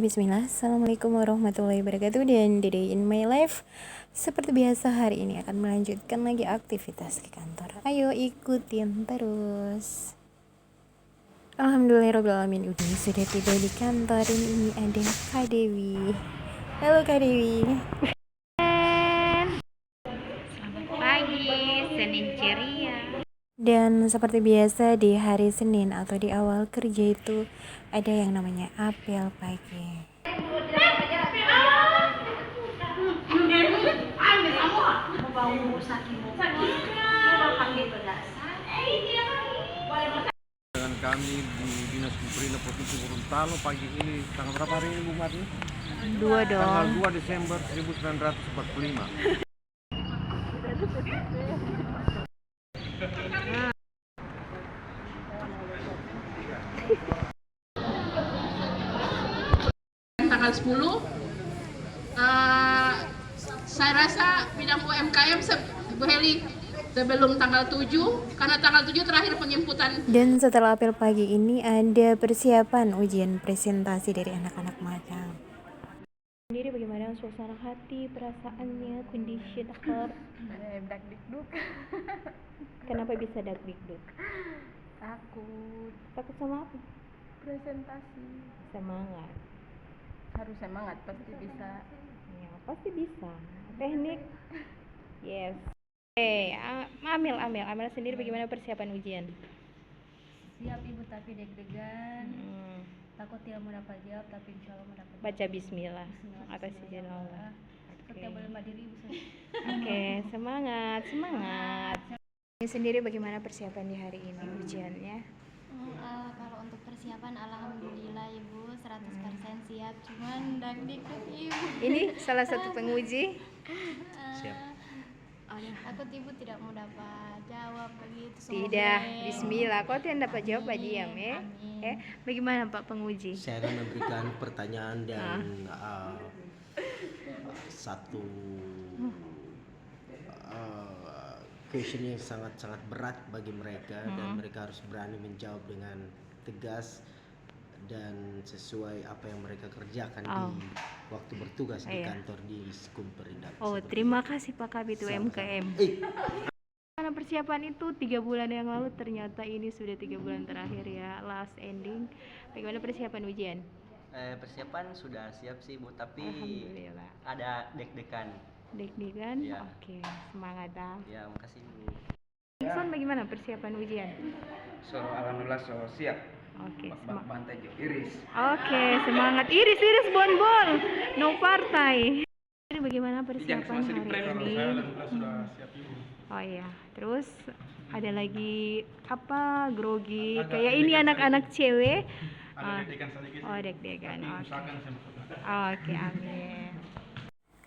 Bismillah. Assalamualaikum warahmatullahi wabarakatuh. Dan the day in my life, seperti biasa hari ini akan melanjutkan lagi aktivitas ke kantor. Ayo ikutin terus. Alhamdulillahirrahmanirrahim. Udah sudah tiba di kantor. Ini ada Kak Dewi. Halo Kak Dewi. Selamat pagi, Senin ceria. Dan seperti biasa di hari Senin atau di awal kerja itu ada yang namanya apel pagi. Dengan kami di Dinas Pemerintah Provinsi Gorontalo pagi ini tanggal berapa hari ini Bu Marni? 2 dong. Tanggal 2 Desember 1945. Tanggal 10 saya rasa bidang UMKM Bu Heli sebelum tanggal 7 karena tanggal 7 terakhir penjemputan. Dan setelah apel pagi ini ada persiapan ujian presentasi dari anak-anak magang. Sendiri bagaimana suasana hati, perasaannya, kondisi akhlak? Dak-dikduk. Kenapa bisa dak-dikduk? Takut Takut sama apa? presentasi. Semangat. Harus semangat, pasti bisa. Ya, pasti bisa. Teknik. Yes. Amel sendiri bagaimana persiapan ujian? Siap Ibu, tapi deg-degan. Takut tidak mau dapat jawab, tapi insya Allah mau dapat. Baca bismillah atas izin Allah. Setiap bulan mandiri Ibu. Oke, semangat. Ini sendiri bagaimana persiapan di hari ini ujiannya? Kalau untuk persiapan alhamdulillah Ibu 100% siap, cuman dak-dikduk Ibu. Ini salah satu penguji. Takut Ibu tidak mau dapat jawab begitu. Tidak, bismillah. Kau tidak dapat jawab diam ya. Amin. Bagaimana Pak penguji? Saya akan memberikan pertanyaan dan satu question yang sangat-sangat berat bagi mereka dan mereka harus berani menjawab dengan tegas dan sesuai apa yang mereka kerjakan di waktu bertugas di kantor di Skumperindak. Terima kasih Pak Kabit UMKM. Karena persiapan itu 3 bulan yang lalu, ternyata ini sudah 3 bulan terakhir ya, last ending. Bagaimana persiapan ujian? Persiapan sudah siap sih Bu, tapi Alhamdulillah. ada deg-degan. Deg-degan? Ya. Oke, semangat dah. Ya, makasih Bu. Son, bagaimana persiapan ujian? Alhamdulillah siap. Oke, Bantai Iris. Oke, semangat. Iris bonbol. No partai. Ini bagaimana persiapan hari ini? Sudah siap Ibu. Oh iya, terus ada lagi apa? Grogi. Kayak ini anak-anak cewek. Ada deg-degan sedikit. Oh, deg-degan. Usahakan saya masuk. Oke, amin.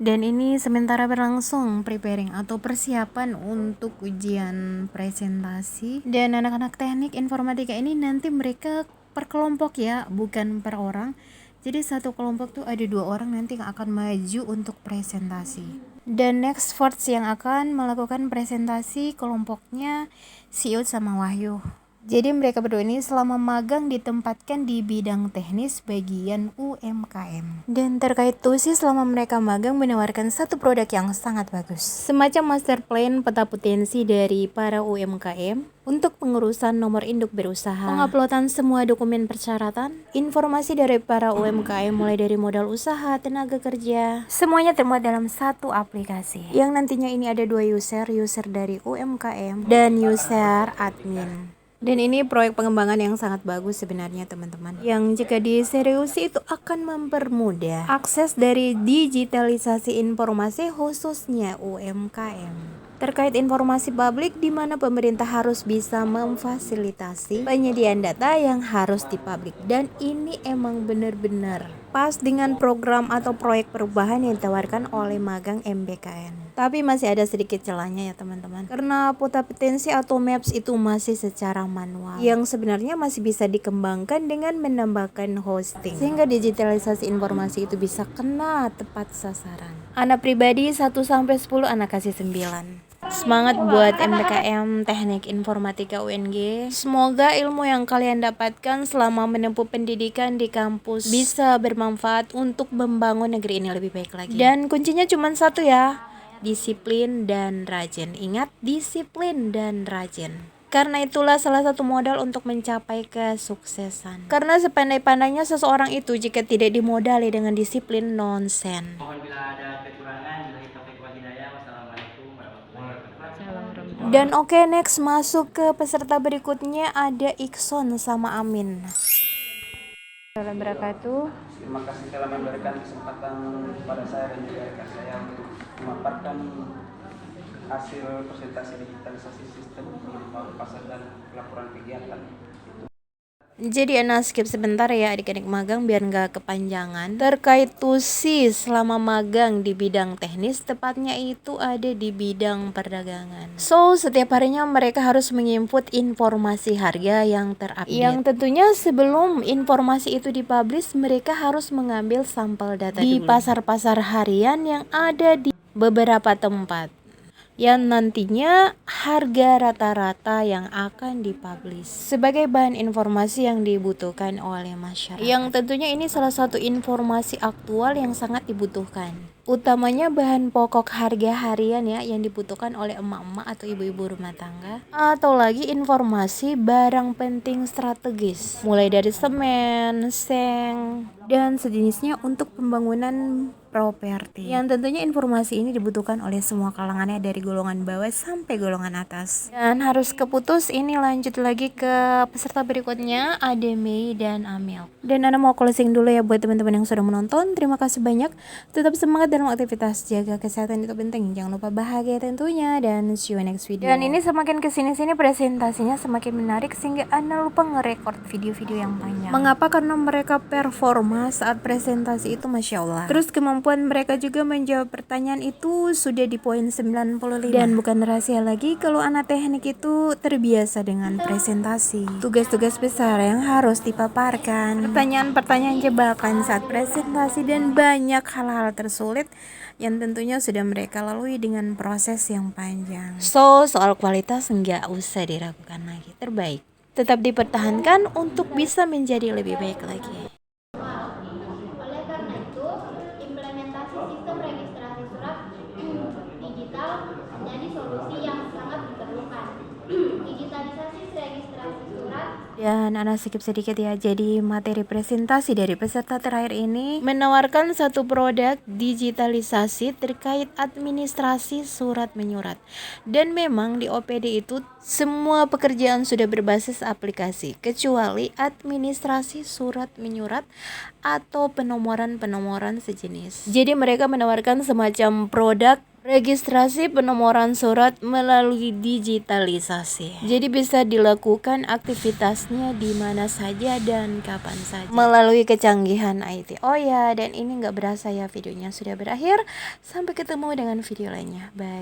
Dan ini sementara berlangsung preparing atau persiapan untuk ujian presentasi. Dan anak-anak teknik informatika ini nanti mereka per kelompok ya, bukan per orang. Jadi satu kelompok tuh ada 2 orang nanti yang akan maju untuk presentasi. Dan next force yang akan melakukan presentasi kelompoknya si Iut sama Wahyu. Jadi mereka berdua ini selama magang ditempatkan di bidang teknis bagian UMKM. Dan terkait TUSI, selama mereka magang menawarkan satu produk yang sangat bagus. Semacam master plan peta potensi dari para UMKM untuk pengurusan nomor induk berusaha, penguploadan semua dokumen persyaratan, informasi dari para UMKM mulai dari modal usaha, tenaga kerja, semuanya termuat dalam satu aplikasi. Yang nantinya ini ada 2 user dari UMKM dan user admin. Dan ini proyek pengembangan yang sangat bagus sebenarnya teman-teman, yang jika diseriusi itu akan mempermudah akses dari digitalisasi informasi khususnya UMKM. Terkait informasi publik di mana pemerintah harus bisa memfasilitasi penyediaan data yang harus dipublik, dan ini emang benar-benar pas dengan program atau proyek perubahan yang ditawarkan oleh magang MBKN. Tapi masih ada sedikit celahnya ya teman-teman, karena peta potensi atau maps itu masih secara manual, yang sebenarnya masih bisa dikembangkan dengan menambahkan hosting sehingga digitalisasi informasi itu bisa kena tepat sasaran. Anak pribadi 1-10, anak kasih 9. Semangat buat MTKM Teknik Informatika UNG. Semoga ilmu yang kalian dapatkan selama menempuh pendidikan di kampus bisa bermanfaat untuk membangun negeri ini lebih baik lagi. Dan kuncinya cuma satu ya, disiplin dan rajin. Ingat, disiplin dan rajin. Karena itulah salah satu modal untuk mencapai kesuksesan. Karena sepandai-pandainya seseorang itu jika tidak dimodali dengan disiplin, nonsen. Mohon bila ada kekurangan, bila taufiq wal hidayah. Wassalamualaikum warahmatullahi wabarakatuh. Dan oke, next masuk ke peserta berikutnya ada Ikson sama Amin. Assalamualaikum wabarakatuh. Terima kasih telah memberikan kesempatan kepada saya dan juga rekan saya untuk memaparkan hasil presentasi digitalisasi sistem pengelolaan pasar dan laporan kegiatan. Jadi Ana skip sebentar ya adik-adik magang biar nggak kepanjangan. Terkait tusi selama magang di bidang teknis, tepatnya itu ada di bidang perdagangan. So, setiap harinya mereka harus menginput informasi harga yang terupdate. Yang tentunya sebelum informasi itu dipublish, mereka harus mengambil sampel data di pasar-pasar harian yang ada di beberapa tempat, yang nantinya harga rata-rata yang akan dipublish sebagai bahan informasi yang dibutuhkan oleh masyarakat. Yang tentunya ini salah satu informasi aktual yang sangat dibutuhkan. Utamanya bahan pokok harga harian ya yang dibutuhkan oleh emak-emak atau ibu-ibu rumah tangga. Atau lagi informasi barang penting strategis, mulai dari semen, seng, dan sejenisnya untuk pembangunan properti. Yang tentunya informasi ini dibutuhkan oleh semua kalangannya dari golongan bawah sampai golongan atas. Dan harus keputus ini lanjut lagi ke peserta berikutnya, ada Mei dan Amel. Dan Ana mau closing dulu ya buat teman-teman yang sudah menonton. Terima kasih banyak. Tetap semangat dalam aktivitas, jaga kesehatan itu penting. Jangan lupa bahagia tentunya dan see you next video. Dan ini semakin kesini-sini presentasinya semakin menarik sehingga Ana lupa nge-record video-video yang panjang. Mengapa? Karena mereka performa saat presentasi itu Masya Allah. Terus kemampuan mereka juga menjawab pertanyaan itu sudah di poin 95. Dan bukan rahasia lagi kalau anak teknik itu terbiasa dengan presentasi, tugas-tugas besar yang harus dipaparkan, pertanyaan-pertanyaan jebakan saat presentasi, dan banyak hal-hal tersulit yang tentunya sudah mereka lalui dengan proses yang panjang. So, soal kualitas nggak usah diragukan lagi, terbaik. Tetap dipertahankan untuk bisa menjadi lebih baik lagi. Oleh karena itu, implementasi sistem registrasi surat digital menjadi solusi yang sangat diperlukan. Digitalisasi registrasi surat. Dan Ana skip sedikit ya, jadi materi presentasi dari peserta terakhir ini menawarkan satu produk digitalisasi terkait administrasi surat menyurat. Dan memang di OPD itu semua pekerjaan sudah berbasis aplikasi kecuali administrasi surat menyurat atau penomoran-penomoran sejenis. Jadi mereka menawarkan semacam produk registrasi penomoran surat melalui digitalisasi. Jadi bisa dilakukan aktivitasnya di mana saja dan kapan saja melalui kecanggihan IT. Oh ya, dan ini nggak berasa ya videonya sudah berakhir. Sampai ketemu dengan video lainnya. Bye.